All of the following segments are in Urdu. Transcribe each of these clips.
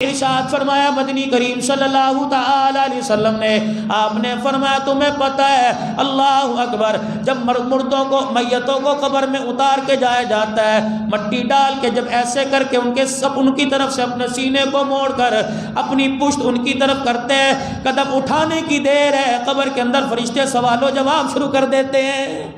ارشاد فرمایا مدنی کریم صلی اللہ تعالی علیہ وسلم نے، آپ نے فرمایا تمہیں پتہ ہے اللہ اکبر، جب مردوں کو میتوں کو قبر میں اتار کے جایا جاتا ہے، مٹی ڈال کے جب ایسے کر کے ان کی طرف سے اپنے سینے کو موڑ کر اپنی پشت ان کی طرف کرتے ہیں، قدم اٹھانے کی دیر ہے، قبر کے اندر فرشتے سوال و جواب شروع کر دیتے ہیں۔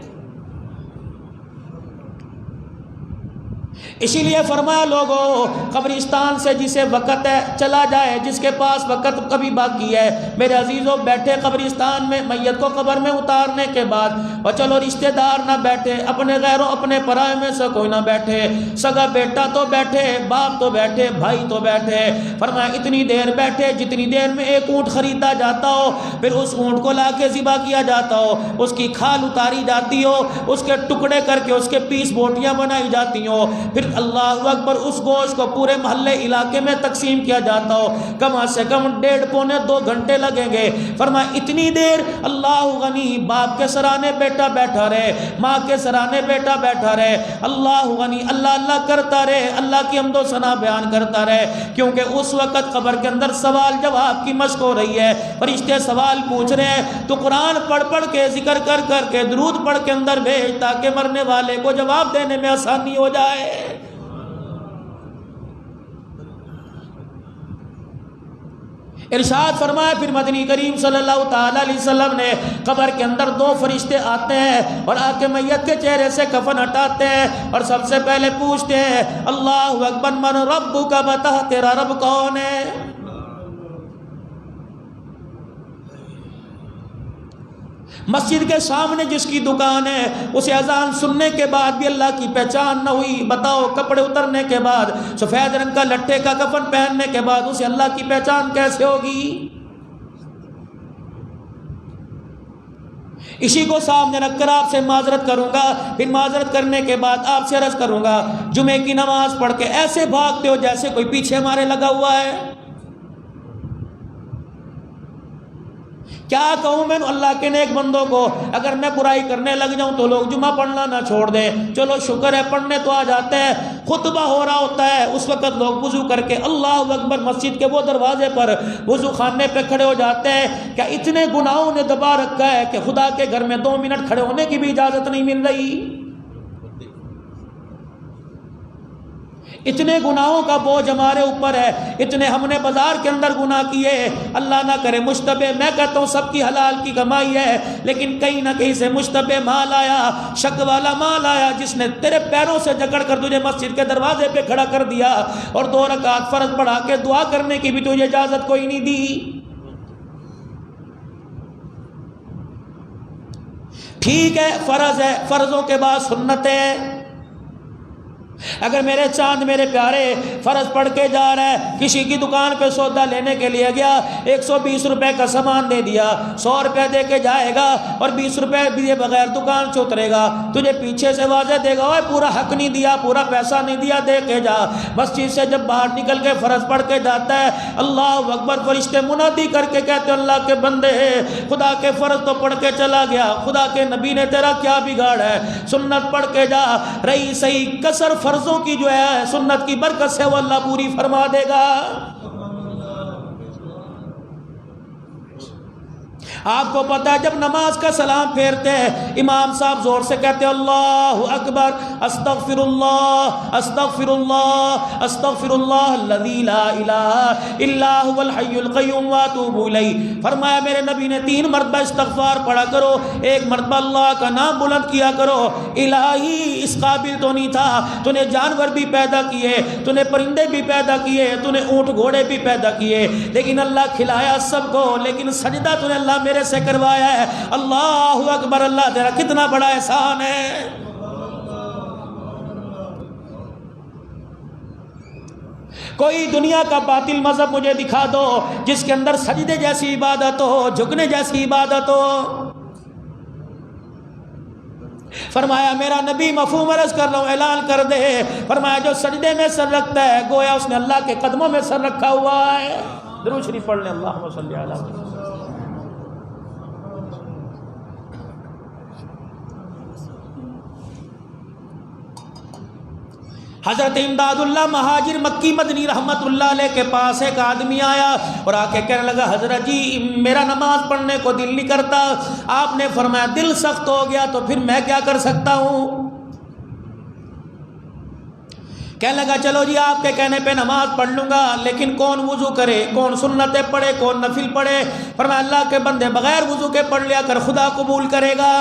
اسی لیے فرمایا لوگوں، قبرستان سے جسے وقت ہے چلا جائے، جس کے پاس وقت کبھی باقی ہے، میرے عزیزوں بیٹھے قبرستان میں میت کو قبر میں اتارنے کے بعد، اور چلو رشتہ دار نہ بیٹھے، اپنے غیروں اپنے پرائے میں سے کوئی نہ بیٹھے، سگا بیٹا تو بیٹھے، باپ تو بیٹھے، بھائی تو بیٹھے، فرمایا اتنی دیر بیٹھے جتنی دیر میں ایک اونٹ خریدا جاتا ہو، پھر اس اونٹ کو لا کے ذبح کیا جاتا ہو، اس کی کھال اتاری جاتی ہو، اس کے ٹکڑے کر کے اس کے پیس بوٹیاں بنائی جاتی ہوں، پھر اللہ اکبر اس گوشت کو پورے محلے علاقے میں تقسیم کیا جاتا ہو، کم سے کم 1.5 پونے 2 گھنٹے لگیں گے۔ فرمایا اتنی دیر اللہ غنی، باپ کے سرانے بیٹا بیٹھا رہے، ماں کے سرانے بیٹا بیٹھا رہے، اللہ غنی اللہ اللہ کرتا رہے، اللہ کی حمد و ثنا بیان کرتا رہے، کیونکہ اس وقت قبر کے اندر سوال جواب کی مشق ہو رہی ہے، فرشتے سوال پوچھ رہے ہیں، تو قرآن پڑھ پڑھ کے ذکر کر کر کے درود پڑھ کے اندر بھیج، تاکہ مرنے والے کو جواب دینے میں آسانی ہو جائے۔ ارشاد فرمایا پھر مدنی کریم صلی اللہ تعالی علیہ وسلم نے، قبر کے اندر 2 فرشتے آتے ہیں اور آ کے میت کے چہرے سے کفن ہٹاتے ہیں، اور سب سے پہلے پوچھتے ہیں اللہ اکبر من ربک، بتا تیرا رب کون ہے؟ مسجد کے سامنے جس کی دکان ہے، اسے اذان سننے کے بعد بھی اللہ کی پہچان نہ ہوئی، بتاؤ کپڑے اترنے کے بعد، سفید رنگ کا لٹے کا کفن پہننے کے بعد اسے اللہ کی پہچان کیسے ہوگی؟ اسی کو سامنے رکھ کر آپ سے معذرت کروں گا، پھر معذرت کرنے کے بعد آپ سے عرض کروں گا، جمعے کی نماز پڑھ کے ایسے بھاگتے ہو جیسے کوئی پیچھے ہمارے لگا ہوا ہے۔ کیا کہوں میں اللہ کے نیک بندوں کو، اگر میں برائی کرنے لگ جاؤں تو لوگ جمعہ پڑھنا نہ چھوڑ دیں، چلو شکر ہے پڑھنے تو آ جاتے ہیں، خطبہ ہو رہا ہوتا ہے اس وقت لوگ وضو کر کے اللہ اکبر مسجد کے وہ دروازے پر وضو خانے پہ کھڑے ہو جاتے ہیں۔ کیا اتنے گناہوں نے دبا رکھا ہے کہ خدا کے گھر میں 2 منٹ کھڑے ہونے کی بھی اجازت نہیں مل رہی؟ اتنے گناہوں کا بوجھ ہمارے اوپر ہے، اتنے ہم نے بازار کے اندر گناہ کیے، اللہ نہ کرے مشتبہ، میں کہتا ہوں سب کی حلال کی کمائی ہے، لیکن کہیں نہ کہیں سے مشتبہ مال آیا، شک والا مال آیا، جس نے تیرے پیروں سے جکڑ کر تجھے مسجد کے دروازے پہ کھڑا کر دیا، اور 2 رکعت فرض پڑھا کے دعا کرنے کی بھی تجھے اجازت کوئی نہیں دی۔ ٹھیک ہے فرض ہے، فرضوں کے بعد سنت ہے۔ اگر میرے چاند میرے پیارے فرض پڑھ کے جا رہا ہے، کسی کی دکان پہ سودا لینے کے لیے گیا، 120 روپے کا سامان دے دیا، 100 روپے دے کے جائے گا اور 20 روپے دیے بغیر دکان سے اترے گا، تجھے پیچھے سے واضح دے گا اوے پورا حق نہیں دیا، پورا پیسہ نہیں دیا، دے کے جا۔ مسجد سے جب باہر نکل کے فرض پڑھ کے جاتا ہے، اللہ اکبر، فرشتے منادی کر کے کہتے ہیں اللہ کے بندے، خدا کے فرض تو پڑھ کے چلا گیا، خدا کے نبی نے تیرا کیا بگاڑ ہے، سنت پڑھ کے جا، رہی صحیح کسر فرضوں کی جو ہے سنت کی برکت سے وہ اللہ پوری فرما دے گا۔ آپ کو پتا ہے جب نماز کا سلام پھیرتے ہیں، امام صاحب زور سے کہتے ہیں اللہ اکبر، استغفر اللہ استغفر اللہ استغفر اللہ الذی لا الہ الا هو الحی القیوم واتوب الیہ۔ فرمایا میرے نبی نے 3 مرتبہ استغفار پڑھا کرو، 1 مرتبہ اللہ کا نام بلند کیا کرو۔ الہی اس قابل تو نہیں تھا، تو نے جانور بھی پیدا کیے، تو نے پرندے بھی پیدا کیے، تو نے اونٹ گھوڑے بھی پیدا کیے، لیکن اللہ کھلایا سب کو، لیکن سجدہ تو نے اللہ میرے سے کروایا ہے۔ اللہ اکبر، اللہ تیرا کتنا بڑا احسان ہے۔ کوئی دنیا کا باطل مذہب مجھے دکھا دو جس کے اندر سجدے جیسی عبادت ہو، جھکنے جیسی عبادت ہو۔ فرمایا میرا نبی مفہوم عرض کر رہا ہوں، اعلان کر دے، فرمایا جو سجدے میں سر رکھتا ہے گویا اس نے اللہ کے قدموں میں سر رکھا ہوا ہے۔ درود شریف پڑھ لیں، اللہم صلی علی محمد۔ حضرت امداد اللہ مہاجر مکی مدنی رحمت اللہ علیہ کے پاس ایک آدمی آیا اور آ کے کہنے لگا حضرت جی میرا نماز پڑھنے کو دل نہیں کرتا. آپ نے فرمایا دل سخت ہو گیا تو پھر میں کیا کر سکتا ہوں؟ کہنے لگا چلو جی آپ کے کہنے پہ نماز پڑھ لوں گا، لیکن کون وضو کرے، کون سنتیں پڑھے، کون نفل پڑھے؟ فرمایا اللہ کے بندے بغیر وضو کے پڑھ لیا کر، خدا قبول کرے گا.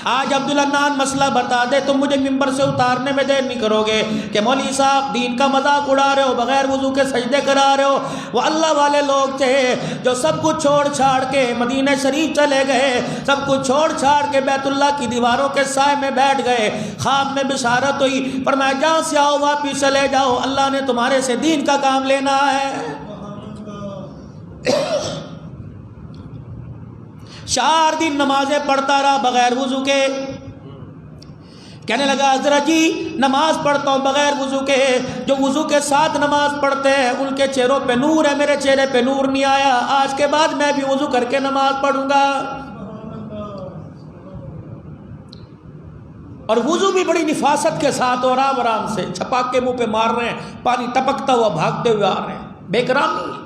آج عبدالحنان مسئلہ بتا دے تم مجھے ممبر سے اتارنے میں دیر نہیں کرو گے کہ مولوی صاحب دین کا مذاق اڑا رہے ہو، بغیر وضو کے سجدے کرا رہے ہو. وہ اللہ والے لوگ تھے جو سب کچھ چھوڑ چھاڑ کے مدینہ شریف چلے گئے، سب کچھ چھوڑ چھاڑ کے بیت اللہ کی دیواروں کے سائے میں بیٹھ گئے. خواب میں بشارت ہوئی، فرمایا جہاں سے آؤ واپس چلے جاؤ، اللہ نے تمہارے سے دین کا کام لینا ہے. 4 دن نمازیں پڑھتا رہا بغیر وضو کے. کہنے لگا حضرت جی نماز پڑھتا ہوں بغیر وضو کے، جو وضو کے ساتھ نماز پڑھتے ہیں ان کے چہروں پہ نور ہے، میرے چہرے پہ نور نہیں آیا. آج کے بعد میں بھی وضو کر کے نماز پڑھوں گا. اور وضو بھی بڑی نفاست کے ساتھ اور آرام آرام سے، چھپاک کے منہ پہ مار رہے ہیں، پانی ٹپکتا ہوا بھاگتے ہوئے آ رہے ہیں، بے کرام نہیں.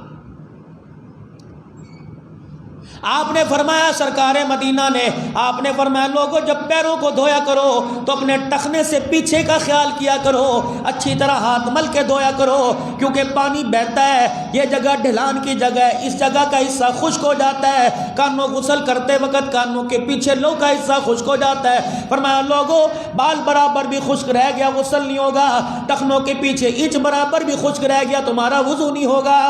آپ نے فرمایا سرکار مدینہ نے، آپ نے فرمایا لوگوں جب پیروں کو دھویا کرو تو اپنے ٹخنے سے پیچھے کا خیال کیا کرو، اچھی طرح ہاتھ مل کے دھویا کرو، کیونکہ پانی بہتا ہے، یہ جگہ ڈھلان کی جگہ ہے، اس جگہ کا حصہ خشک ہو جاتا ہے. کانوں غسل کرتے وقت کانوں کے پیچھے لو کا حصہ خشک ہو جاتا ہے. فرمایا لوگوں بال برابر بھی خشک رہ گیا غسل نہیں ہوگا، ٹخنوں کے پیچھے انچ برابر بھی خشک رہ گیا تمہارا وضو نہیں ہوگا.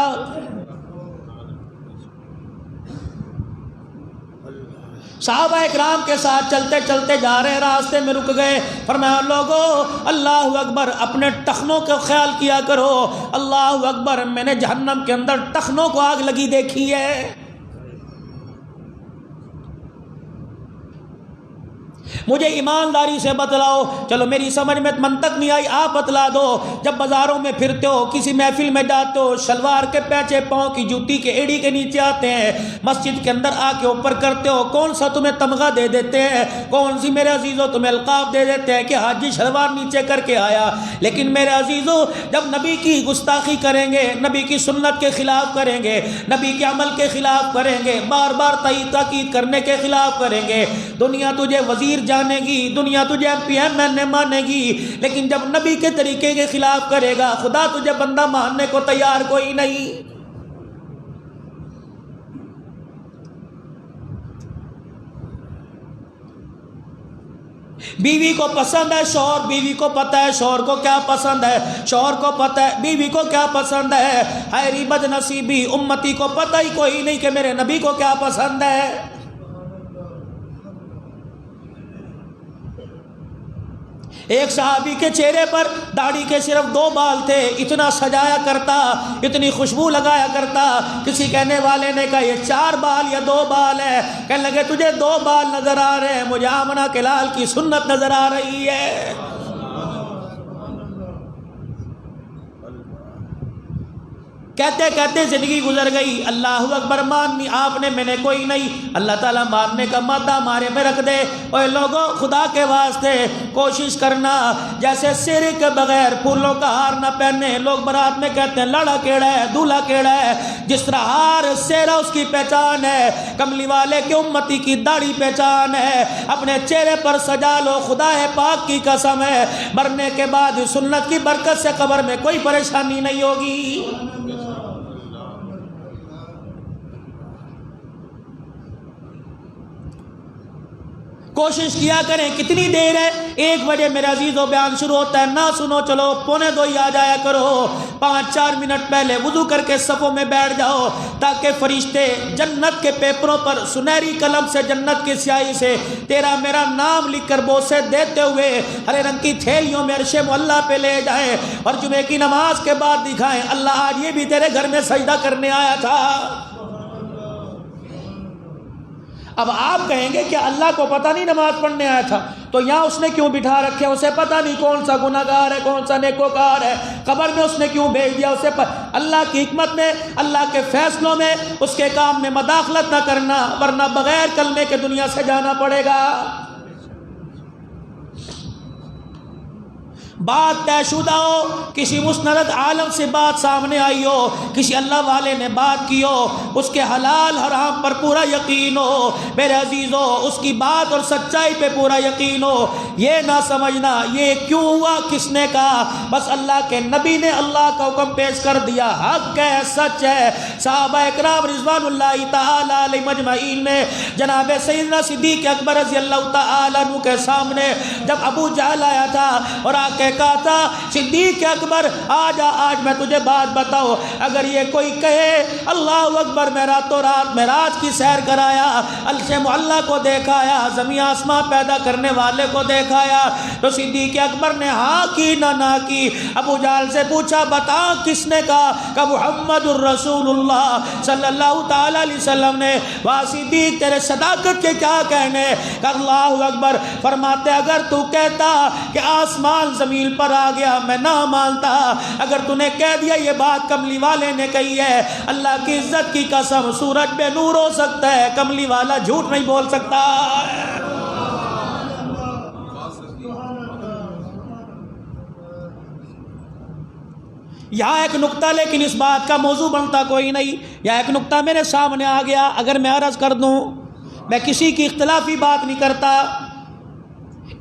صحابہ اکرام کے ساتھ چلتے چلتے جا رہے ہیں، راستے میں رک گئے. فرمایا لوگوں اللہ اکبر، اپنے ٹخنوں کا خیال کیا کرو. اللہ اکبر، میں نے جہنم کے اندر ٹخنوں کو آگ لگی دیکھی ہے. مجھے ایمانداری سے بتلاؤ. چلو میری سمجھ میں منطق نہیں آئی، آپ بتلا دو. جب بازاروں میں پھرتے ہو، کسی محفل میں جاتے ہو، شلوار کے پیچھے پاؤں کی جوتی کے ایڑی کے نیچے آتے ہیں، مسجد کے اندر آ کے اوپر کرتے ہو، کون سا تمہیں تمغہ دے دیتے ہیں، کون سی میرے عزیزوں تمہیں القاب دے دیتے ہیں کہ حاجی شلوار نیچے کر کے آیا. لیکن میرے عزیزوں جب نبی کی گستاخی کریں گے، نبی کی سنت کے خلاف کریں گے، نبی کے عمل کے خلاف کریں گے، بار بار تاکید کرنے کے خلاف کریں گے، دنیا تجھے وزیر جانے گی، دنیا تجھے PM مانے گی، لیکن جب نبی کے طریقے کے خلاف کرے گا خدا تجھے بندہ ماننے کو تیار کوئی نہیں. بیوی کو پسند ہے شوہر، بیوی کو پتہ ہے شوہر کو کیا پسند ہے، شوہر کو پتہ ہے بیوی کو کیا پسند ہے. ہائے بد نصیبی، امتی کو پتہ ہی کوئی نہیں کہ میرے نبی کو کیا پسند ہے. ایک صحابی کے چہرے پر داڑھی کے صرف 2 بال تھے، اتنا سجایا کرتا، اتنی خوشبو لگایا کرتا. کسی کہنے والے نے کہا یہ 4 بال یا 2 بال ہے. کہنے لگے تجھے 2 بال نظر آ رہے ہیں، مجھے آمنہ کے لال کی سنت نظر آ رہی ہے. کہتے کہتے زندگی گزر گئی. اللہ اکبر ماننی آپ نے، میں نے کوئی نہیں. اللہ تعالیٰ ماننے کا مادہ ہمارے میں رکھ دے. اوے لوگوں خدا کے واسطے کوشش کرنا جیسے سر کے بغیر پھولوں کا ہار نہ پہنے. لوگ برات میں کہتے ہیں لاڑا کیڑا ہے، دولہا کیڑا ہے. جس طرح ہار سیرا اس کی پہچان ہے، کملی والے کی امتی کی داڑھی پہچان ہے. اپنے چہرے پر سجا لو، خدا پاک کی قسم ہے مرنے کے بعد سنت کی برکت سے قبر میں کوئی پریشانی نہیں ہوگی. کوشش کیا کریں. کتنی دیر ہے؟ 1 بجے میرے عزیزوں بیان شروع ہوتا ہے، نہ سنو چلو 1:45 آ جایا کرو. 5-4 منٹ پہلے وضو کر کے صفوں میں بیٹھ جاؤ تاکہ فرشتے جنت کے پیپروں پر سنہری قلم سے جنت کی سیاہی سے تیرا میرا نام لکھ کر بوسے دیتے ہوئے ہرے رنگ کی تھیلیوں میں عرش معلیٰ پہ لے جائیں اور جمعے کی نماز کے بعد دکھائیں اللہ آج یہ بھی تیرے گھر میں سجدہ کرنے آیا تھا. اب آپ کہیں گے کہ اللہ کو پتہ نہیں نماز پڑھنے آیا تھا تو یہاں اس نے کیوں بٹھا رکھے؟ اسے پتہ نہیں کون سا گناہگار ہے کون سا نیکوکار ہے، قبر میں اس نے کیوں بھیج دیا؟ اسے اللہ کی حکمت میں، اللہ کے فیصلوں میں اس کے کام میں مداخلت نہ کرنا، ورنہ بغیر کلمے کے دنیا سے جانا پڑے گا. بات طے شدہ ہو، کسی مستند عالم سے بات سامنے آئی ہو، کسی اللہ والے نے بات کی ہو، اس کے حلال حرام پر پورا یقین ہو، میرے عزیزو اس کی بات اور سچائی پہ پورا یقین ہو، یہ نہ سمجھنا یہ کیوں ہوا، کس نے کہا، بس اللہ کے نبی نے اللہ کا حکم پیش کر دیا، حق ہے، سچ ہے۔ صحابہ اکرام رضوان اللہ تعالی علیہ مجمعین نے جناب سیدنا صدیق اکبر رضی اللہ تعالی عنہ کے سامنے جب ابو جہل آیا تھا اور آ کے کہا تھا صدیق اکبر آج میں تجھے بات بتاؤ، اگر یہ کوئی کہے اللہ اکبر میں راتوں رات معراج کی سیر کرایا، عرش معلیٰ کو دیکھایا، زمین آسمان پیدا کرنے والے کو دیکھایا، تو صدیق اکبر نے ہاں کی نہ کی۔ ابو جہل سے پوچھا بتا کس نے کہا، کہ محمد الرسول اللہ صلی اللہ تعالی علیہ وسلم نے۔ واہ صدیق تیرے صداقت کے کیا کہنے، کہ اللہ اکبر۔ فرماتے اگر تو کہتا کہ آسمان زمین پر آ گیا میں نہ مانتا، اگر تو نے کہہ دیا یہ بات کملی والے نے کہی ہے، اللہ کی عزت کی قسم سورج بے نور ہو سکتا ہے، کملی والا جھوٹ نہیں بول سکتا۔ یہاں ایک نقطہ، لیکن اس بات کا موضوع بنتا کوئی نہیں، یہاں ایک نقطہ میرے سامنے آ گیا، اگر میں عرض کر دوں، میں کسی کی اختلافی بات نہیں کرتا۔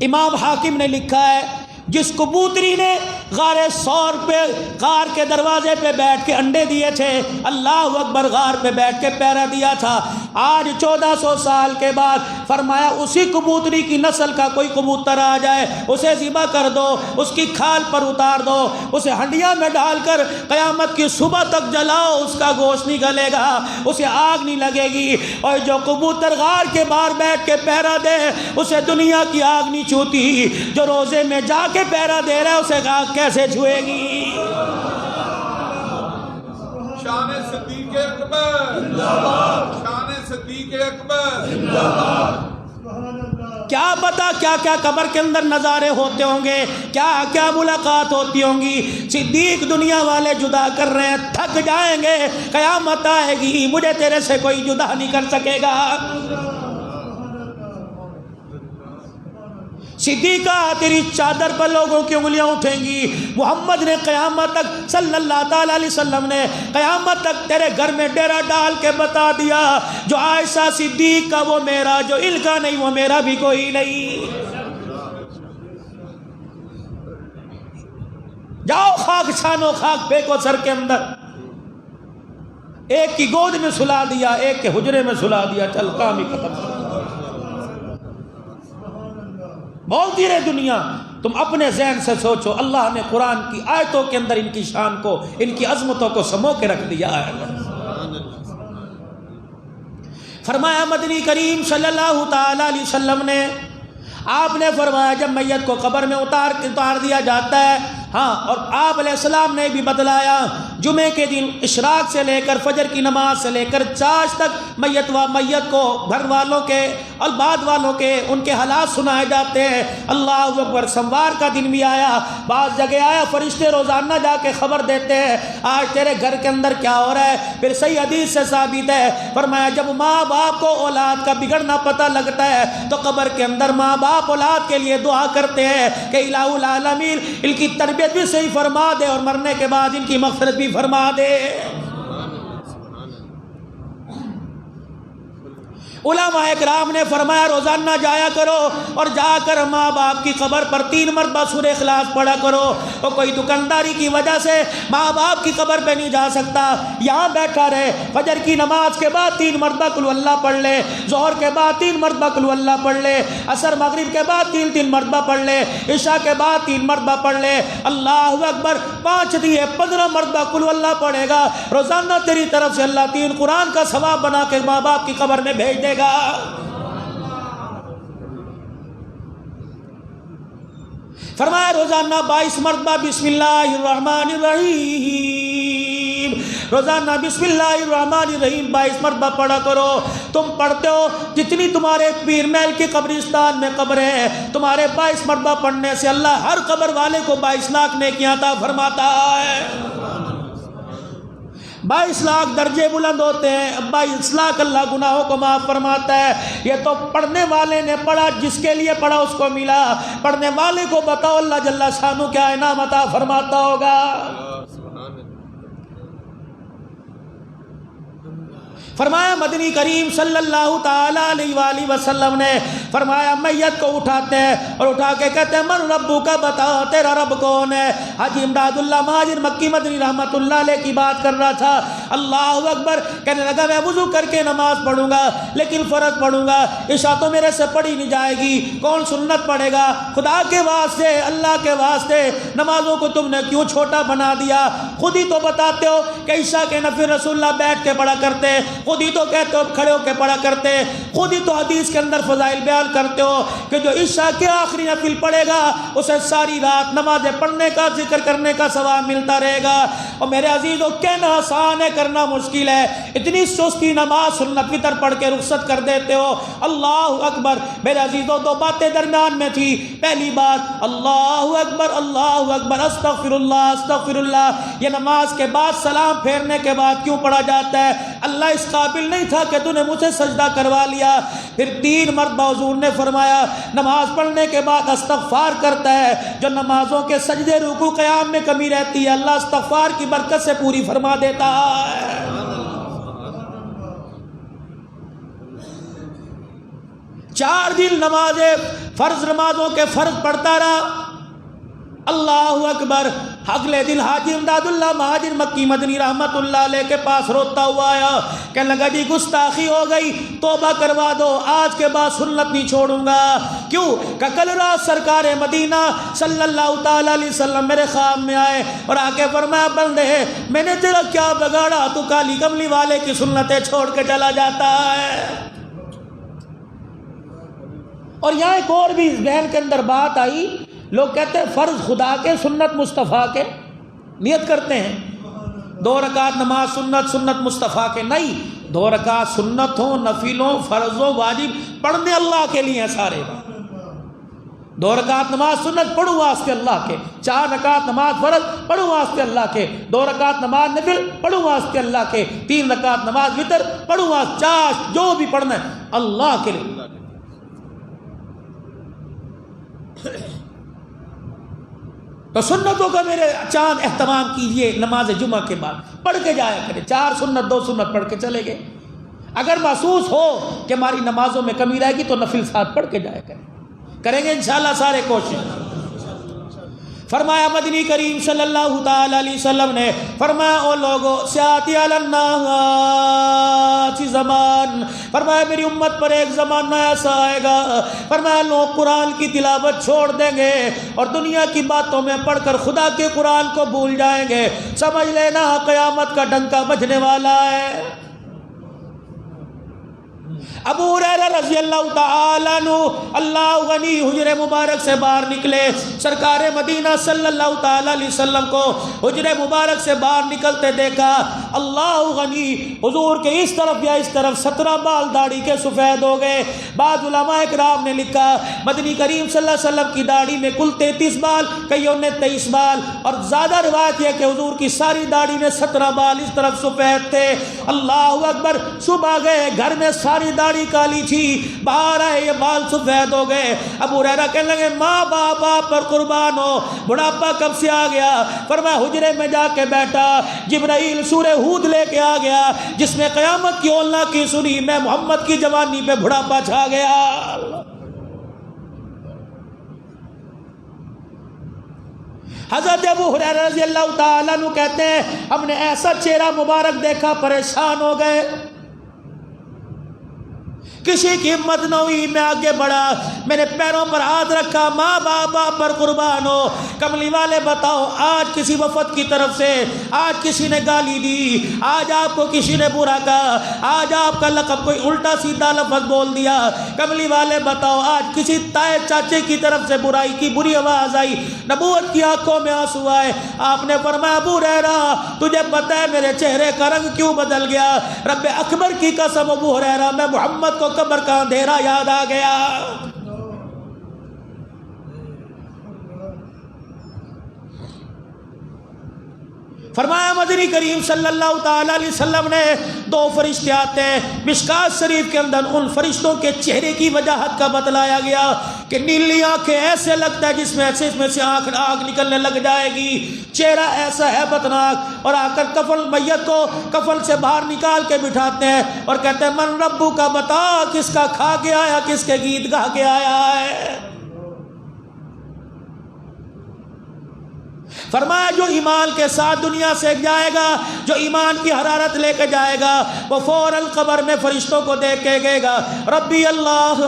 امام حاکم نے لکھا ہے جس کبوتری نے غار ثور پہ غار کے دروازے پہ بیٹھ کے انڈے دیے تھے، اللہ اکبر، غار پہ بیٹھ کے پہرا دیا تھا، آج 1400 سال کے بعد فرمایا اسی کبوتری کی نسل کا کوئی کبوتر آ جائے، اسے ذبح کر دو، اس کی کھال پر اتار دو، اسے ہنڈیا میں ڈال کر قیامت کی صبح تک جلاؤ، اس کا گوشت نہیں گلے گا، اسے آگ نہیں لگے گی، اور جو کبوتر غار کے باہر بیٹھ کے پہرا دے اسے دنیا کی آگ نہیں چھوتی، جو روزے میں جا کے پہرا دے رہا ہے اسے آگ کیسے چھوئے گی؟ شان صدیق اکبر زندہ باد، شان صدیق اکبر زندہ باد۔ کیا پتا کیا کیا قبر کے اندر نظارے ہوتے ہوں گے، کیا کیا ملاقات ہوتی ہوں گی۔ صدیق دنیا والے جدا کر رہے ہیں، تھک جائیں گے، قیامت آئے گی مجھے تیرے سے کوئی جدا نہیں کر سکے گا۔ صدیقہ تیری چادر پر لوگوں کی انگلیاں اٹھیں گی، محمد نے قیامت تک صلی اللہ تعالی علیہ وسلم نے قیامت تک تیرے گھر میں ڈیرا ڈال کے بتا دیا جو عائشہ صدیق کا وہ میرا، جو ان کا نہیں وہ میرا بھی کوئی نہیں۔ جاؤ خاک چھانو، خاک پھینکو سر کے اندر، ایک کی گود میں سلا دیا، ایک کے حجرے میں سلا دیا، چل کام ہی ختم۔ بولتی رہے دنیا، تم اپنے ذہن سے سوچو، اللہ نے قرآن کی آیتوں کے اندر ان کی شان کو، ان کی عظمتوں کو سمو کے رکھ دیا ہے۔ فرمایا مدنی کریم صلی اللہ تعالی علیہ وسلم نے، آپ نے فرمایا جب میت کو قبر میں اتار دیا جاتا ہے، ہاں، اور آپ علیہ السلام نے بھی بتلایا جمعے کے دن اشراق سے لے کر فجر کی نماز سے لے کر چاش تک میت کو گھر والوں کے اور بعد والوں کے ان کے حالات سنائے جاتے ہیں۔ اللہ اکبر، سموار کا دن بھی آیا، بعض جگہ آیا، فرشتے روزانہ جا کے خبر دیتے ہیں آج تیرے گھر کے اندر کیا ہو رہا ہے۔ پھر صحیح حدیث سے ثابت ہے، فرمایا جب ماں باپ کو اولاد کا بگڑنا پتہ لگتا ہے تو قبر کے اندر ماں باپ اولاد کے لیے دعا کرتے ہیں کہ الہ العالمین ان کی تربیت بھی صحیح فرما دے اور مرنے کے بعد ان کی مغفرت بھی فرما دے۔ علماء اکرام نے فرمایا روزانہ جایا کرو اور جا کر ماں باپ کی قبر پر 3 مرتبہ سورہ اخلاص پڑھا کرو۔ اور کوئی دکانداری کی وجہ سے ماں باپ کی قبر پہ نہیں جا سکتا، یہاں بیٹھا رہے، فجر کی نماز کے بعد 3 مرتبہ قل اللہ پڑھ لے، ظہر کے بعد 3 مرتبہ قل اللہ پڑھ لے، عصر مغرب کے بعد 3 مرتبہ پڑھ لے، عشاء کے بعد 3 مرتبہ پڑھ لے، اللہ اکبر 5 دیے 15 مرتبہ قل اللہ پڑھے گا، روزانہ تیری طرف سے اللہ 3 قرآن کا ثواب بنا کے ماں باپ کی قبر میں بھیج دے گا۔ فرمایا روزانہ 22 مرتبہ بسم اللہ الرحمن الرحیم، روزانہ بسم اللہ الرحمن الرحیم 22 مرتبہ پڑھا کرو۔ تم پڑھتے ہو جتنی تمہارے پیر محل کی قبرستان میں قبریں ہیں، تمہارے 22 مرتبہ پڑھنے سے اللہ ہر قبر والے کو 22 لاکھ نیکیاں عطا فرماتا ہے۔ 22 لاکھ درجے بلند ہوتے ہیں، 22 لاکھ اللہ گناہوں کو معاف فرماتا ہے۔ یہ تو پڑھنے والے نے پڑھا، جس کے لیے پڑھا اس کو ملا۔ پڑھنے والے کو بتاؤ اللہ جل شانہ کیا انعام عطا فرماتا ہوگا۔ فرمایا مدنی کریم صلی اللہ تعالی علیہ وآلہ وسلم نے فرمایا میت کو اٹھاتے ہیں اور اٹھا کے کہتے ہیں من ربو کا بتا، تیرا رب کون ہے؟ حاجی امداد اللہ مہاجر مکی مدنی رحمت اللہ علیہ کی بات کر رہا تھا۔ اللہ اکبر کہنے لگا میں وضو کر کے نماز پڑھوں گا لیکن فرض پڑھوں گا، عشاء تو میرے سے پڑھی نہیں جائے گی، کون سنت پڑھے گا؟ خدا کے واسطے اللہ کے واسطے نمازوں کو تم نے کیوں چھوٹا بنا دیا؟ خود ہی تو بتاتے ہو کہ عشاء کے نفل رسول اللہ بیٹھ کے پڑھا کرتے، خود ہی تو کہتے ہو کھڑے ہو کے پڑھا کرتے، خود ہی تو حدیث کے اندر فضائل بیان کرتے ہو کہ جو عشاء کے آخری نفل پڑھے گا اسے ساری رات نمازیں پڑھنے کا ذکر کرنے کا ثواب ملتا رہے گا۔ اور میرے عزیزو کہنا آسان ہے کرنا مشکل ہے، اتنی سستی نماز سنت وتر پڑھ کے رخصت کر دیتے ہو۔ اللہ اکبر میرے عزیزو دو باتیں درمیان میں تھی، پہلی بات اللہ اکبر استغفر اللہ، یہ نماز کے بعد سلام پھیرنے کے بعد کیوں پڑھا جاتا ہے؟ اللہ اس قابل نہیں تھا کہ تو نے مجھ سے سجدہ کروا لیا۔ پھر 3 مرتبہ حضور نے فرمایا نماز پڑھنے کے بعد استغفار کرتا ہے، جو نمازوں کے سجدے رکوع قیام میں کمی رہتی ہے اللہ استغفار کی برکت سے پوری فرما دیتا ہے۔ 4 دن نمازیں فرض نمازوں کے فرض پڑھتا رہا۔ اللہ اکبر اگلے دن حاجی امداد اللہ مہاجر مکی مدنی رحمت اللہ علیہ کے پاس روتا ہوا آیا، کہنے لگا جی گستاخی ہو گئی، توبہ کروا دو، آج کے بعد سنت نہیں چھوڑوں گا۔ کیوں کہ کل رات سرکار مدینہ صلی اللہ تعالی علیہ وسلم میرے خواب میں آئے اور آ کے فرمایا بندے میں نے تیرا کیا بگاڑا، تو کالی کملی والے کی سنتیں چھوڑ کے چلا جاتا ہے۔ اور یہاں ایک اور بھی ذہن کے اندر بات آئی، لوگ کہتے ہیں فرض خدا کے سنت مصطفیٰ کے، نیت کرتے ہیں 2 رکعت نماز سنت مصطفیٰ کے، نہیں، 2 رکعت سنت ہوں نفل ہوں فرض ہوں واجب پڑھنے اللہ کے لیے ہیں سارے۔ 2 رکعت نماز سنت پڑھو واسطے اللہ کے، 4 رکعت نماز فرض پڑھو واسطے اللہ کے، 2 رکعت نماز نفل پڑھو واسطے اللہ کے، 3 رکعت نماز وتر پڑھو واسطے، 4 جو بھی پڑھنا ہے اللہ کے لیے۔ تو سنتوں کا میرے چاند اہتمام کیجئے، نماز جمعہ کے بعد پڑھ کے جایا کرے، 4 سنت 2 سنت پڑھ کے چلے گئے۔ اگر محسوس ہو کہ ہماری نمازوں میں کمی رہے گی تو نفل ساتھ پڑھ کے جایا کریں گے انشاءاللہ سارے کوشش۔ فرمایا مدنی کریم صلی اللہ تعالی علیہ وسلم نے فرمایا او لوگو سیاتی علی الناس زمان، فرمایا میری امت پر ایک زمانہ ایسا آئے گا، فرمایا لوگ قرآن کی تلاوت چھوڑ دیں گے اور دنیا کی باتوں میں پڑھ کر خدا کے قرآن کو بھول جائیں گے، سمجھ لینا قیامت کا ڈنکا بجنے والا ہے۔ ابو ہریرہ رضی اللہ تعالیٰ عنہ اللہ غنی حجر مبارک سے باہر نکلے، سرکار مدینہ صلی اللہ تعالیٰ علیہ وسلم کو حجر مبارک سے باہر نکلتے دیکھا، اللہ غنی حضور کے اس طرف یا اس طرف 17 بال داڑھی کے سفید ہو گئے۔ بعض علماء اکرام نے لکھا مدنی کریم صلی اللہ علیہ وسلم کی داڑھی میں کل 33 بال، کئیوں نے 23 بال، اور زیادہ روایت یہ کہ حضور کی ساری داڑھی میں 17 بال اس طرف سفید تھے۔ اللہ اکبر، صبح گئے گھر میں ساری داڑھی کالی تھی، باہر آئے یہ بال سفید ہو گئے۔ ابو ہریرہ کہنے لگے ماں باپ پر قربان ہو، بڑھاپا کب سے آ گیا؟ فرمایا حجرے میں جا کے بیٹھا، جبرائیل سورہ ہود لے کے آ گیا جس میں قیامت کی اولنا کی سنی، میں محمد کی جوانی پہ بڑھاپا چھا گیا۔ حضرت ابو ہریرہ رضی اللہ تعالیٰ عنہ کہتے ہیں ہم نے ایسا چہرہ مبارک دیکھا پریشان ہو گئے، کسی کی ہمت نہ ہوئی، میں آگے بڑھا، میں نے پیروں پر ہاتھ رکھا، ماں باپ پر قربان ہو، کملی والے بتاؤ آج کسی وفد کی طرف سے آج کسی نے گالی دی، آج آپ کو کسی نے برا کہا، آج آپ کا لقب کوئی الٹا سیدھا لفظ بول دیا، کملی والے بتاؤ آج کسی تائے چاچے کی طرف سے برائی کی بری آواز آئی، نبوت کی آنکھوں میں آنسو آئے، آپ نے فرمایا ابو ہریرہ تجھے پتہ ہے میرے چہرے کا رنگ کیوں بدل گیا؟ رب اکبر کی قسم ابو ہریرہ میں محمد کو قبر کا اندھیرا یاد آ گیا۔ فرمایا مدنی کریم صلی اللہ تعالی علیہ وسلم نے 2 فرشتے آتے ہیں، مشکات شریف کے اندر ان فرشتوں کے چہرے کی وجاہت کا بتلایا گیا کہ نیلی آنکھیں ایسے لگتا ہے جس میں سے آگ نکلنے لگ جائے گی، چہرہ ایسا ہے بدناک، اور آ کر کفن میت کو کفن سے باہر نکال کے بٹھاتے ہیں اور کہتے ہیں من ربو کا بتا، کس کا کھا کے آیا، کس کے گیت گا کے آیا ہے۔ فرمایا جو ایمان کے ساتھ دنیا سے جائے گا، جو ایمان کی حرارت لے کے جائے گا، وہ فوراً قبر میں فرشتوں کو دیکھ کے گئے گا ربی اللہ،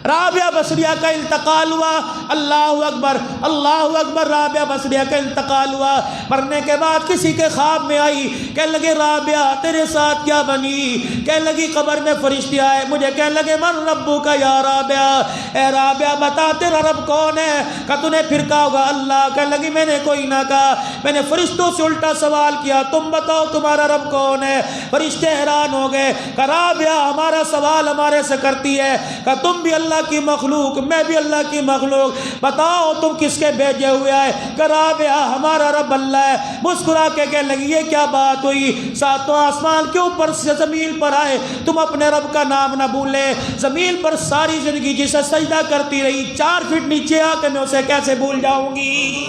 رابعہ بصریہ کا انتقال ہوا، اللہ اکبر اللہ اکبر، رابعہ بصریہ کا انتقال ہوا، مرنے کے بعد کسی کے خواب میں آئی، کہنے لگے رابعہ تیرے ساتھ کیا بنی؟ کہنے لگی قبر میں فرشتے آئے مجھے کہنے لگے من ربو کا یا رابعہ، اے رابعہ بتا تیرا رب کون ہے؟ کہ تو نے پھر کہا ہوگا اللہ۔ کہنے لگی میں نے کوئی نہ کہا، میں نے فرشتوں سے الٹا سوال کیا تم بتاؤ تمہارا رب کون ہے؟ فرشتے حیران ہو گئے کہ رابعہ ہمارا سوال ہمارے سے کرتی ہے، کہ تم بھی اللہ کی مخلوق میں بھی اللہ کی مخلوق، بتاؤ تم کس کے بھیجے ہوئے آئے؟ کہ رابعہ ہمارا رب اللہ ہے۔ مسکرا کے کہنے لگی یہ کیا بات ہوئی؟ 7 آسمان کے اوپر سے زمین پر آئے، تم اپنے رب کا نام نہ بھولے، زمین پر ساری زندگی جسے سجدہ کرتی رہی، 4 فٹ نیچے آ کے میں اسے کیسے بھول جاؤں گی؟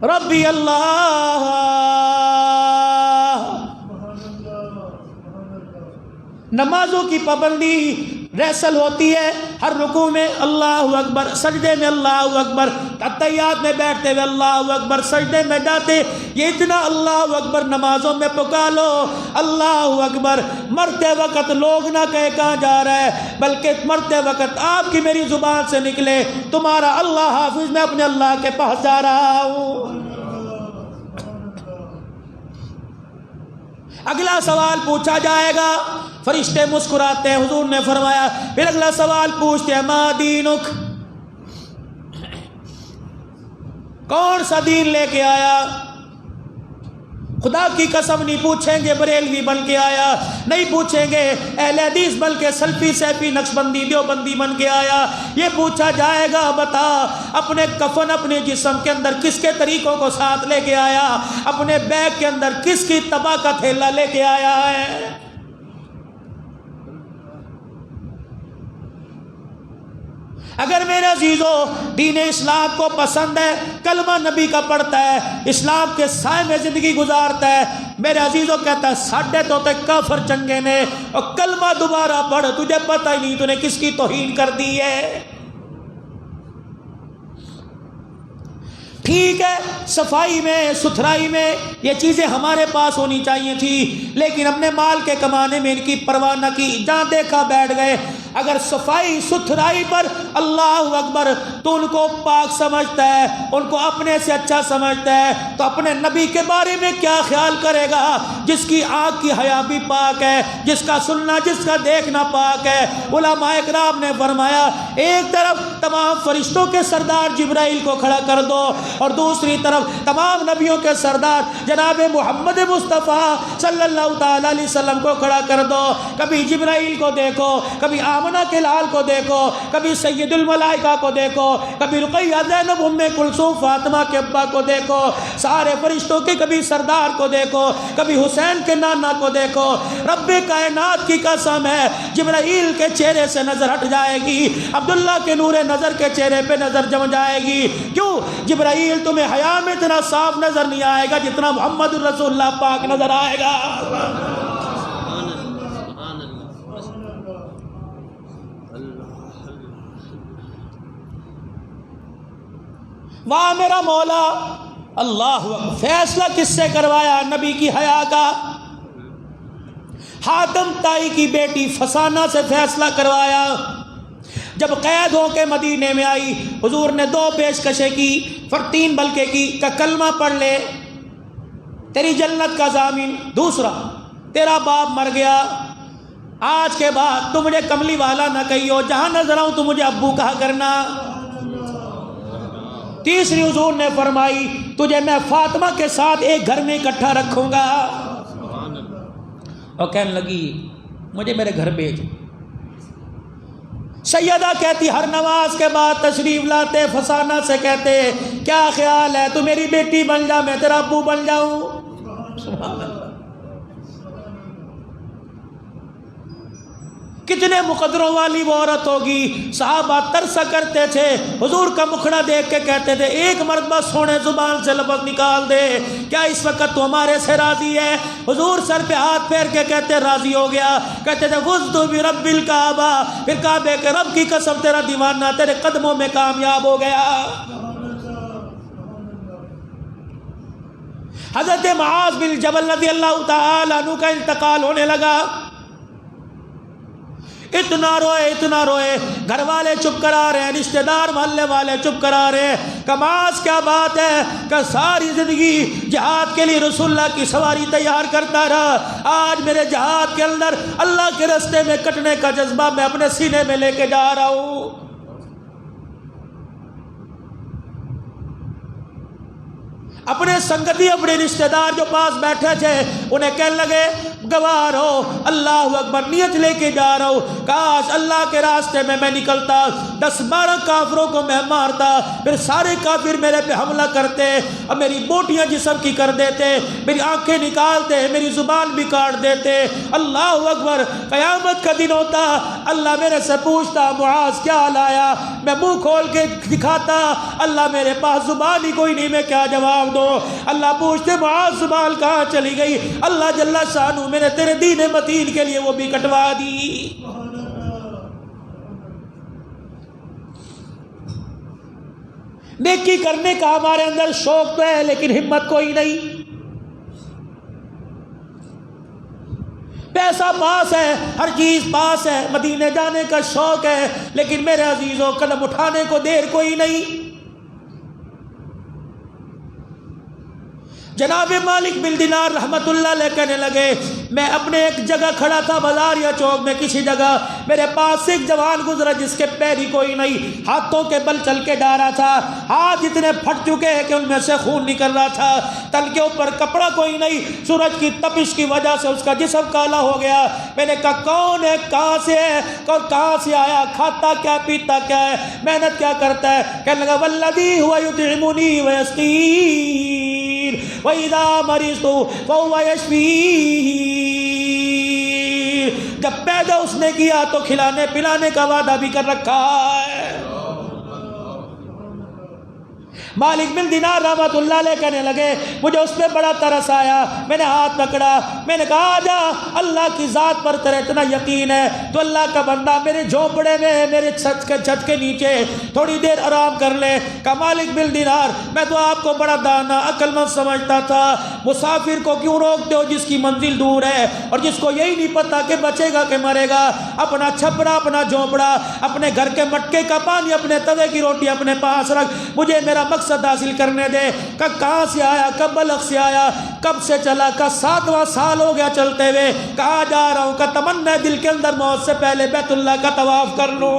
ربی اللہ۔ نمازوں کی پابندی ریسل ہوتی ہے، ہر رکوع میں اللہ اکبر، سجدے میں اللہ اکبر، تحیات میں بیٹھتے ہوئے اللہ اکبر، سجدے میں جاتے یہ اتنا اللہ اکبر نمازوں میں پکارو اللہ اکبر۔ مرتے وقت لوگ نہ کہے کہاں جا رہا ہے، بلکہ مرتے وقت آپ کی میری زبان سے نکلے تمہارا اللہ حافظ، میں اپنے اللہ کے پاس جا رہا ہوں۔ اگلا سوال پوچھا جائے گا، فرشتے مسکراتے ہیں، حضور نے فرمایا پھر اگلا سوال پوچھتے ہیں ما دینک، کون سا دین لے کے آیا؟ خدا کی قسم نہیں پوچھیں گے بریلوی بن کے آیا، نہیں پوچھیں گے اہل حدیث بلکہ سلفی سیفی نقشبندی دیوبندی بن کے آیا، یہ پوچھا جائے گا بتا اپنے کفن اپنے جسم کے اندر کس کے طریقوں کو ساتھ لے کے آیا، اپنے بیگ کے اندر کس کی تباہ کا تھیلا لے کے آیا ہے۔ اگر میرے عزیزو دین اسلام کو پسند ہے، کلمہ نبی کا پڑھتا ہے، اسلام کے سائے میں زندگی گزارتا ہے، میرے عزیزو کہتا ہے ساڈے تو کافر چنگے نے، اور کلمہ دوبارہ پڑھ تجھے پتہ ہی نہیں تو نے کس کی توہین کر دی ہے۔ ٹھیک ہے صفائی میں ستھرائی میں یہ چیزیں ہمارے پاس ہونی چاہیے تھی، لیکن اپنے مال کے کمانے میں ان کی پرواہ نہ کی، جہاں دیکھا بیٹھ گئے۔ اگر صفائی ستھرائی پر اللہ اکبر تو ان کو پاک سمجھتا ہے، ان کو اپنے سے اچھا سمجھتا ہے، تو اپنے نبی کے بارے میں کیا خیال کرے گا جس کی آنکھ کی حیا بھی پاک ہے، جس کا سننا جس کا دیکھنا پاک ہے۔ علماء اکرام نے فرمایا ایک طرف تمام فرشتوں کے سردار جبرائیل کو کھڑا کر دو، اور دوسری طرف تمام نبیوں کے سردار جناب محمد مصطفیٰ صلی اللہ تعالی علیہ وسلم کو کھڑا کر دو۔ کبھی جبرائیل کو دیکھو، کبھی آمنہ کے لال کو دیکھو، کبھی سید الملائکہ کو دیکھو، کبھی رقیہ زینب ام کلثوم فاطمہ کے ابا کو دیکھو، سارے فرشتوں کے کبھی سردار کو دیکھو، کبھی حسین کے نانا کو دیکھو۔ رب کائنات کی قسم ہے جبرائیل کے چہرے سے نظر ہٹ جائے گی، عبداللہ کے نور نظر کے چہرے پہ نظر جم جائے گی۔ کیوں؟ جبرائیل تمہیں حیا میں اتنا صاف نظر نہیں آئے گا جتنا محمد رسول اللہ پاک نظر آئے گا۔ واہ میرا مولا اللہ، فیصلہ کس سے کروایا؟ نبی کی حیا کا۔ حاتم طائی کی بیٹی فسانہ سے فیصلہ کروایا۔ جب قید ہو کے مدینے میں آئی، حضور نے 2 پیشکشیں کی، 3 بلکہ کی، کہ کلمہ پڑھ لے تیری جنت کا ضامن، دوسرا تیرا باپ مر گیا، آج کے بعد تم مجھے کملی والا نہ کہیو، جہاں نظر آؤں تو مجھے ابو کہا کرنا۔ تیسری حضور نے فرمائی تجھے میں فاطمہ کے ساتھ ایک گھر میں اکٹھا رکھوں گا، اور کہنے لگی مجھے میرے گھر بھیج۔ سیدہ کہتی ہر نماز کے بعد تشریف لاتے فسانہ سے کہتے کیا خیال ہے تو میری بیٹی بن جا میں تیرا ابو بن جاؤں. سبحان اللہ. کتنے مقدروں والی وہ عورت ہوگی. صحابہ ترسا کرتے تھے حضور کا مکھڑا دیکھ کے کہتے تھے ایک مرتبہ سونے زبان سے لفظ نکال دے کیا اس وقت تو ہمارے سے راضی ہے. حضور سر پہ ہاتھ پھیر کے کہتے راضی ہو گیا. کہتے تھے فزت برب الکعبہ پھر کعبے کے رب کی قسم تیرا دیوانہ تیرے قدموں میں کامیاب ہو گیا. حضرت معاذ بن جبل رضی اللہ تعالی عنہ کا انتقال ہونے لگا. اتنا روئے گھر والے چپ کرا رہے ہیں رشتہ دار محلے والے چپ کرا رہے ہیں. کماس کیا بات ہے کہ ساری زندگی جہاد کے لیے رسول اللہ کی سواری تیار کرتا رہا. آج میرے جہاد کے اندر اللہ کے راستے میں کٹنے کا جذبہ میں اپنے سینے میں لے کے جا رہا ہوں. اپنے سنگتی اپنے رشتہ دار جو پاس بیٹھے تھے انہیں کہنے لگے گواہ رہو اللہ اکبر نیت لے کے جا رہا ہوں. کاش اللہ کے راستے میں نکلتا 10-12 کافروں کو میں مارتا پھر سارے کافر میرے پہ حملہ کرتے اور میری بوٹیاں جسم کی کر دیتے میری آنکھیں نکالتے میری زبان بھی کاٹ دیتے. اللہ اکبر. قیامت کا دن ہوتا اللہ میرے سے پوچھتا معاذ کیا لایا. میں منہ کھول کے دکھاتا اللہ میرے پاس زبان ہی کوئی نہیں میں کیا جواب دوں. اللہ پوچھتے معاذ زبان کہاں چلی گئی. اللہ جل شانہ میں نے تیرے دین متین کے لیے وہ بھی کٹوا دی. نیکی کرنے کا ہمارے اندر شوق تو ہے لیکن ہمت کوئی نہیں. پیسہ پاس ہے ہر چیز پاس ہے مدینے جانے کا شوق ہے لیکن میرے عزیزوں قدم اٹھانے کو دیر کوئی نہیں. جناب مالک بن دینار رحمت اللہ علیہ کہنے لگے میں اپنے ایک جگہ کھڑا تھا بازار یا چوک میں کسی جگہ میرے پاس سے ایک جوان گزرا جس کے پیر ہی کوئی نہیں ہاتھوں کے بل چل کے جا رہا تھا. ہاتھ اتنے پھٹ چکے ہیں کہ ان میں سے خون نکل رہا تھا. تن کے اوپر کپڑا کوئی نہیں سورج کی تپش کی وجہ سے اس کا جسم کالا ہو گیا. میں نے کہا کون ہے کہاں سے ہے اور کہاں سے آیا کھاتا کیا پیتا کیا ہے محنت کیا کرتا ہے. کہنے لگا والذی هو یطعمنی ویسقین وَإِذَا مَرِضْتُ فَهُوَ يَشْفِينِ. جب پیدا اس نے کیا تو کھلانے پلانے کا وعدہ بھی کر رکھا ہے. مالک بن دینار رحمت اللہ علیہ کہنے لگے مجھے اس پہ بڑا ترس آیا. میں نے ہاتھ پکڑا میں نے کہا آجا اللہ کی ذات پر تیرا اتنا یقین ہے تو اللہ کا بندہ میرے جھونپڑے میں میرے چھت کے نیچے تھوڑی دیر آرام کر لے. کہا مالک بن دینار میں تو آپ کو بڑا دانا عقل مند سمجھتا تھا. مسافر کو کیوں روکتے ہو جس کی منزل دور ہے اور جس کو یہی نہیں پتا کہ بچے گا کہ مرے گا. اپنا چھپڑا اپنا جھونپڑا اپنے گھر کے مٹکے کا پانی اپنے توے کی روٹی اپنے پاس رکھ مجھے میرا مقصد حاصل کرنے دے. کہاں سے آیا کب بلخ سے آیا کب سے چلا. کا 7واں سال ہو گیا چلتے ہوئے. کہاں جا رہا ہوں کا تمنا دل کے اندر موت سے پہلے بیت اللہ کا طواف کر لو.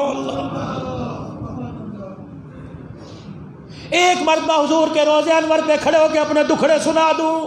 ایک مرتبہ حضور کے روضہ انور پہ کھڑے ہو کے اپنے دکھڑے سنا دوں.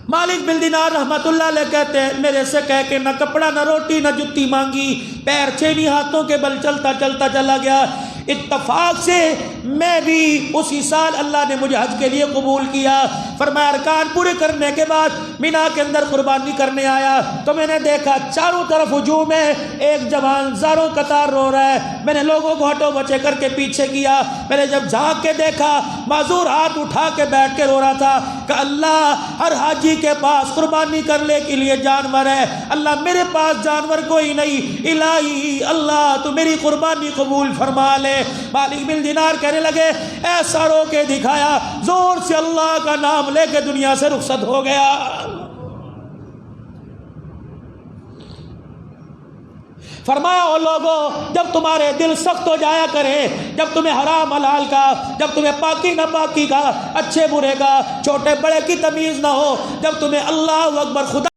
مالک بن دینار رحمت اللہ علیہ کہتے ہیں میرے سے کہہ کے نہ کپڑا نہ روٹی نہ جتی مانگی پیر چھینی ہاتھوں کے بل چلتا چلتا چلا گیا. اتفاق سے میں بھی اسی سال اللہ نے مجھے حج کے لیے قبول کیا. فرمایا ارکان پورے کرنے کے بعد مینا کے اندر قربانی کرنے آیا تو میں نے دیکھا چاروں طرف ہجوم ہے. ایک جوان زاروں قطار رو رہا ہے. میں نے لوگوں کو ہٹو بچے کر کے پیچھے کیا. میں نے جب جھانک کے دیکھا معذور ہاتھ اٹھا کے بیٹھ کے رو رہا تھا کہ اللہ ہر حاجی کے پاس قربانی کرنے کے لیے جانور ہے اللہ میرے پاس جانور کوئی نہیں. الہی اللہ تو میری قربانی قبول فرما لے. مالک بن دینار کہنے لگے ایسا رو کے دکھایا زور سے اللہ کا نام لے کے دنیا سے رخصت ہو گیا. فرمایا او لوگو جب تمہارے دل سخت ہو جایا کرے جب تمہیں حرام حلال کا جب تمہیں پاکی نہ پاکی کا اچھے برے کا چھوٹے بڑے کی تمیز نہ ہو جب تمہیں اللہ اکبر خدا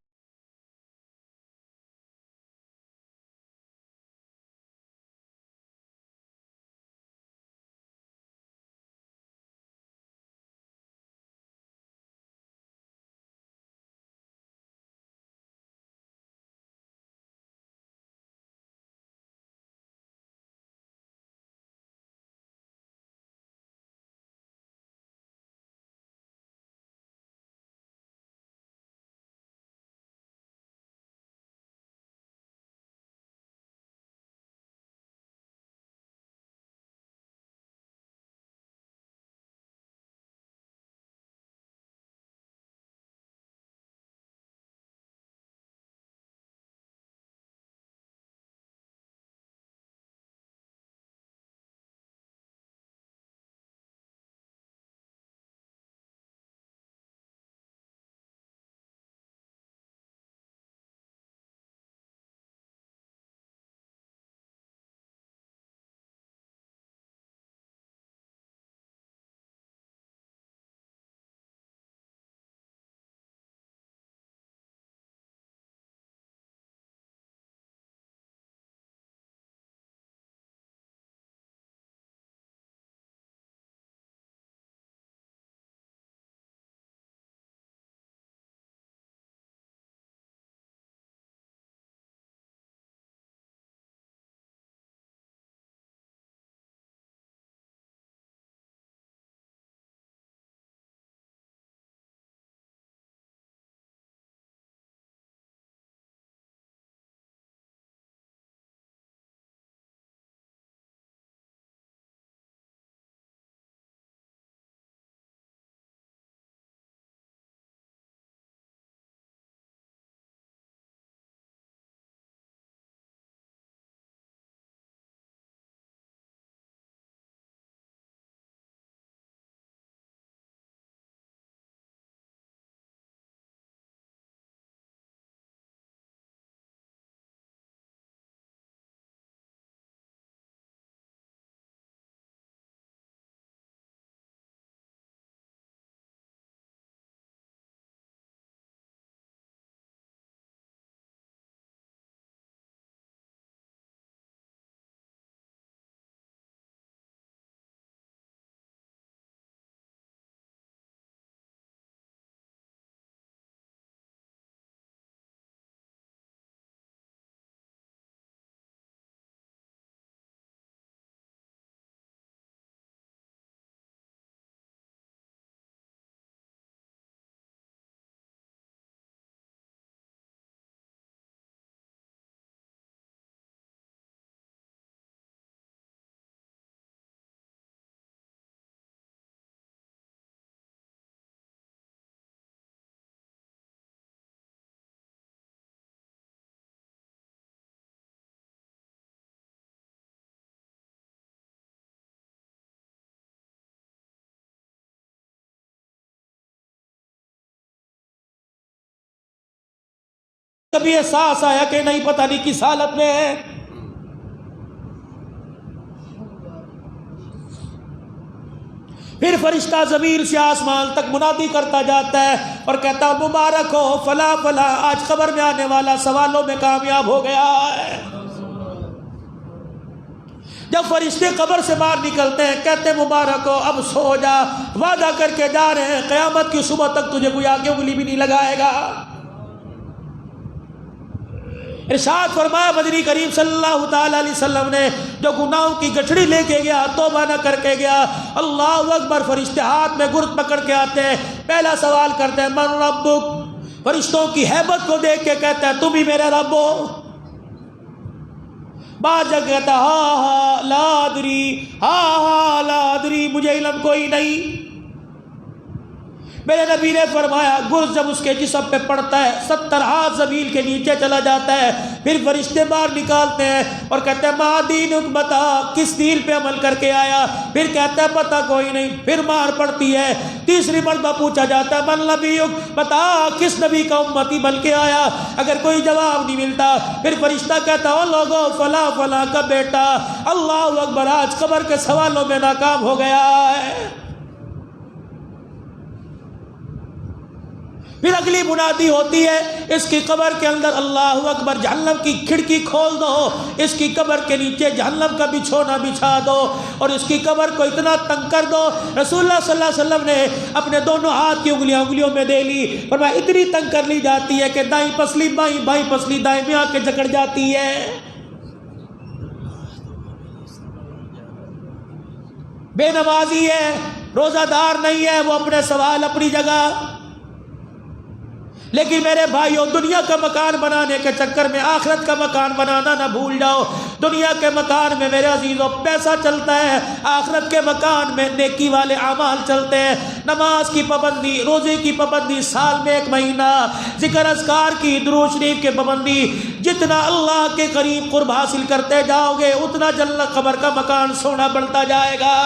کبھی احساس آیا کہ نہیں پتہ نہیں کس حالت میں ہے؟ پھر فرشتہ زمین سے آسمان تک منادی کرتا جاتا ہے اور کہتا مبارک ہو فلاں فلاں، آج قبر میں آنے والا سوالوں میں کامیاب ہو گیا ہے۔ جب فرشتے قبر سے باہر نکلتے ہیں کہتے مبارک ہو اب سو جا، وعدہ کر کے جا رہے ہیں قیامت کی صبح تک تجھے کوئی آگے انگلی بھی نہیں لگائے گا۔ ارشاد فرمایا مدنی کریم صلی اللہ تعالی علیہ وسلم نے، جو گناہوں کی گٹھڑی لے کے گیا، توبہ نہ کر کے گیا، اللہ اکبر، فرشتے ہاتھ میں گرد پکڑ کے آتے ہیں، پہلا سوال کرتے ہیں من ربک، فرشتوں کی ہیبت کو دیکھ کے کہتا ہے تم ہی میرے رب ہو۔ بعض جگہ کہتا ہاں ہاں لا ادری، ہاں ہاں لا ادری، مجھے علم کوئی نہیں۔ میرے نبی نے فرمایا گرز جب اس کے جسم پہ پڑتا ہے 70 ہاتھ زمین کے نیچے چلا جاتا ہے، پھر فرشتے باہر نکالتے ہیں اور کہتے ہیں ما دینک، بتا کس دین پہ عمل کر کے آیا؟ پھر کہتا ہے پتہ کوئی نہیں، پھر مار پڑتی ہے۔ تیسری مرتبہ پوچھا جاتا ہے من نبیک، بتا کس نبی کا امتی بن کے آیا؟ اگر کوئی جواب نہیں ملتا پھر فرشتہ کہتا او لوگو فلاں فلاں کا بیٹا، اللہ اکبر، آج قبر کے سوالوں میں ناکام ہو گیا ہے۔ پھر اگلی منادی ہوتی ہے اس کی قبر کے اندر اللہ اکبر، جہنم کی کھڑکی کھول دو، اس کی قبر کے نیچے جہنم کا بچھونا بچھا دو اور اس کی قبر کو اتنا تنگ کر دو۔ رسول اللہ صلی اللہ علیہ وسلم نے اپنے دونوں ہاتھ کی انگلیوں میں دے لی، فرمایا اتنی تنگ کر لی جاتی ہے کہ دائیں پسلی بائیں، بائیں پسلی دائیں میں آ کے جکڑ جاتی ہے۔ بے نمازی ہے، روزہ دار نہیں ہے، وہ اپنے سوال اپنی جگہ، لیکن میرے بھائیوں دنیا کا مکان بنانے کے چکر میں آخرت کا مکان بنانا نہ بھول جاؤ۔ دنیا کے مکان میں میرے عزیزوں پیسہ چلتا ہے، آخرت کے مکان میں نیکی والے اعمال چلتے ہیں۔ نماز کی پابندی، روزے کی پابندی، سال میں 1 مہینہ، ذکر اذکار کی، درود شریف کی پابندی، جتنا اللہ کے قریب قرب حاصل کرتے جاؤ گے اتنا جنت قبر کا مکان سونا بڑھتا جائے گا۔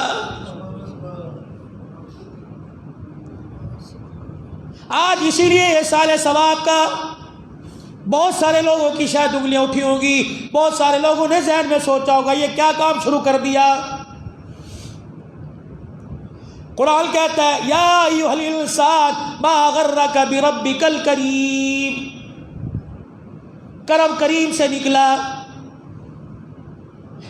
آج اسی لیے یہ سال ثواب کا بہت سارے لوگوں کی شاید انگلیاں اٹھی ہوں گی، بہت سارے لوگوں نے ذہن میں سوچا ہوگا یہ کیا کام شروع کر دیا۔ قرآن کہتا ہے یا ایھا الانسان ما غرک بربک الکریم، کرم کریم سے نکلا۔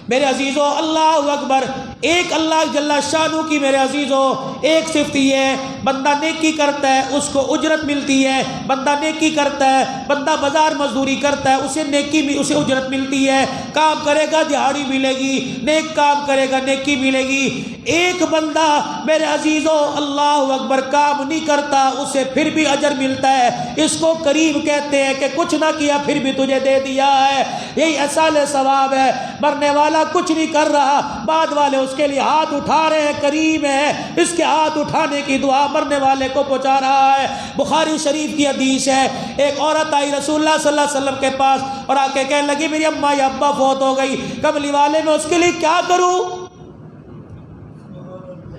میرے عزیزو اللہ اکبر، ایک اللہ جل شانہ کی میرے عزیزو ایک صفت یہ ہے، بندہ نیکی کرتا ہے اس کو اجرت ملتی ہے، بندہ نیکی کرتا ہے، بندہ بازار مزدوری کرتا ہے اسے نیکی میں اسے اجرت ملتی ہے، کام کرے گا دہاڑی ملے گی، نیک کام کرے گا نیکی ملے گی۔ ایک بندہ میرے عزیزو اللہ اکبر کام نہیں کرتا اسے پھر بھی اجر ملتا ہے، اس کو کریم کہتے ہیں کہ کچھ نہ کیا پھر بھی تجھے دے دیا ہے۔ یہی اصل ثواب ہے۔ مرنے والا کچھ نہیں کر رہا، بعد والے اس کے لیے ہاتھ اٹھا رہے ہیں، کریم ہے، اس کے ہاتھ اٹھانے کی دعا مرنے والے کو پہنچا رہا ہے۔ بخاری شریف کی حدیث ہے، ایک عورت آئی رسول اللہ صلی اللہ علیہ وسلم کے پاس اور آ کے کہنے لگی میری اماں یا ابا فوت ہو گئی، کملی والے میں اس کے لیے کیا کروں؟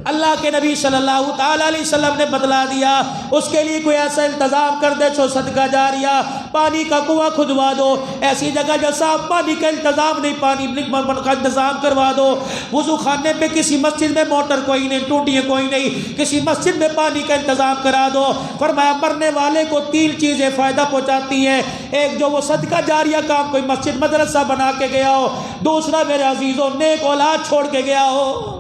اللہ کے نبی صلی اللہ تعالی علیہ وسلم نے بتلا دیا اس کے لیے کوئی ایسا انتظام کر دے جو صدقہ جاریہ، پانی کا کنواں کھدوا دو، ایسی جگہ جو صاف پانی کا انتظام نہیں، پانی کا انتظام کروا دو، وضو خانے پہ کسی مسجد میں موٹر کوئی نہیں، ٹوٹیاں کوئی نہیں، کسی مسجد میں پانی کا انتظام کرا دو۔ فرمایا مرنے والے کو 3 چیزیں فائدہ پہنچاتی ہیں، ایک جو وہ صدقہ جاریہ کام کوئی مسجد مدرسہ بنا کے گیا ہو، دوسرا میرے عزیزوں نیک اولاد چھوڑ کے گیا ہو۔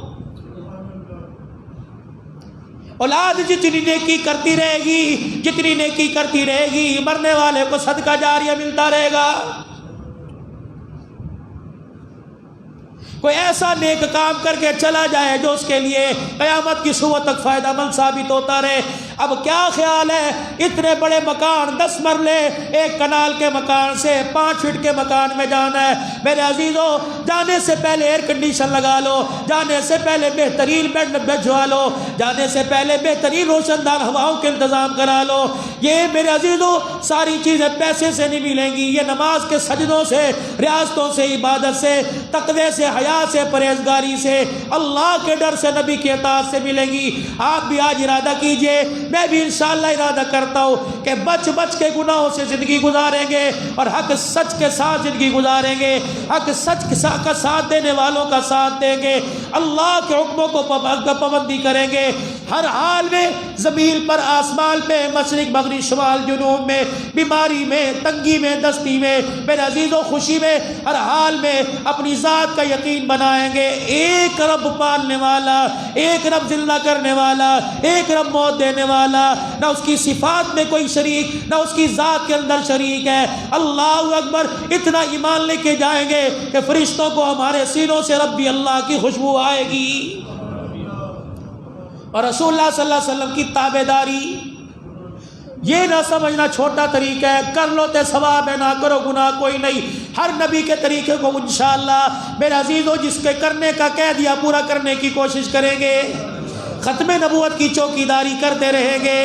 اولاد جتنی نیکی کرتی رہے گی، جتنی نیکی کرتی رہے گی، مرنے والے کو صدقہ جاریہ ملتا رہے گا۔ کوئی ایسا نیک کام کر کے چلا جائے جو اس کے لیے قیامت کی صبح تک فائدہ مند ثابت ہوتا رہے۔ اب کیا خیال ہے اتنے بڑے مکان 10 مرلے، ایک کنال کے مکان سے 5 فٹ کے مکان میں جانا ہے، میرے عزیزو جانے سے پہلے ایئر کنڈیشن لگا لو، جانے سے پہلے بہترین بیڈ بچھوا لو، جانے سے پہلے بہترین روشن دان ہواؤں کے انتظام کرا لو۔ یہ میرے عزیزو ساری چیزیں پیسے سے نہیں ملیں گی، یہ نماز کے سجدوں سے، ریاضتوں سے، عبادت سے، تقوی سے، حیا حیا سے, پرہیزگاری سے, اللہ کے ڈر سے, نبی کی اطاعت سے ملیں گی. آپ بھی آج ارادہ کیجئے, میں بھی انشاءاللہ ارادہ کرتا ہوں کہ بچ بچ کے گناہوں سے زندگی گزاریں گے اور حق سچ کے ساتھ زندگی گزاریں گے, حق سچ کا ساتھ دینے والوں کا ساتھ دیں گے, اللہ کے حکموں کو پابندی کریں گے ہر حال میں, زمین پر, آسمان پہ, مشرق مغرب شمال جنوب میں, بیماری میں, تنگی میں, دستی میں, میرے عزیزوں خوشی میں, ہر حال میں اپنی ذات کا یقین بنائیں گے. ایک رب پالنے والا, ایک رب زندہ کرنے والا, ایک رب موت دینے والا, نہ اس کی صفات میں کوئی شریک, نہ اس کی ذات کے اندر شریک ہے. اللہ اکبر, اتنا ایمان لے کے جائیں گے کہ فرشتوں کو ہمارے سینوں سے ربی اللہ کی خوشبو آئے گی. اور رسول اللہ صلی اللہ علیہ وسلم کی تابعداری, یہ نہ سمجھنا چھوٹا طریقہ ہے, کر لو تے ثواب ہے, نہ کرو گناہ کوئی نہیں. ہر نبی کے طریقے کو انشاءاللہ میرے عزیزوں جس کے کرنے کا کہہ دیا پورا کرنے کی کوشش کریں گے. ختم نبوت کی چوکیداری کرتے رہیں گے,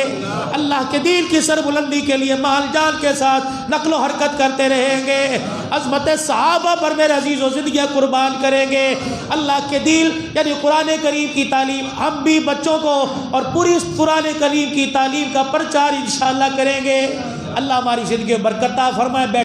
اللہ کے دین کی سربلندی کے لیے مال جان کے ساتھ نقل و حرکت کرتے رہیں گے, عظمت صحابہ پر میرے عزیزوں زندگیاں قربان کریں گے. اللہ کے دین یعنی قرآن کریم کی تعلیم ہم بھی بچوں کو اور پوری قرآن کریم کی تعلیم کا پرچار انشاءاللہ کریں گے. اللہ ہماری زندگی میں برکت عطا فرمائے.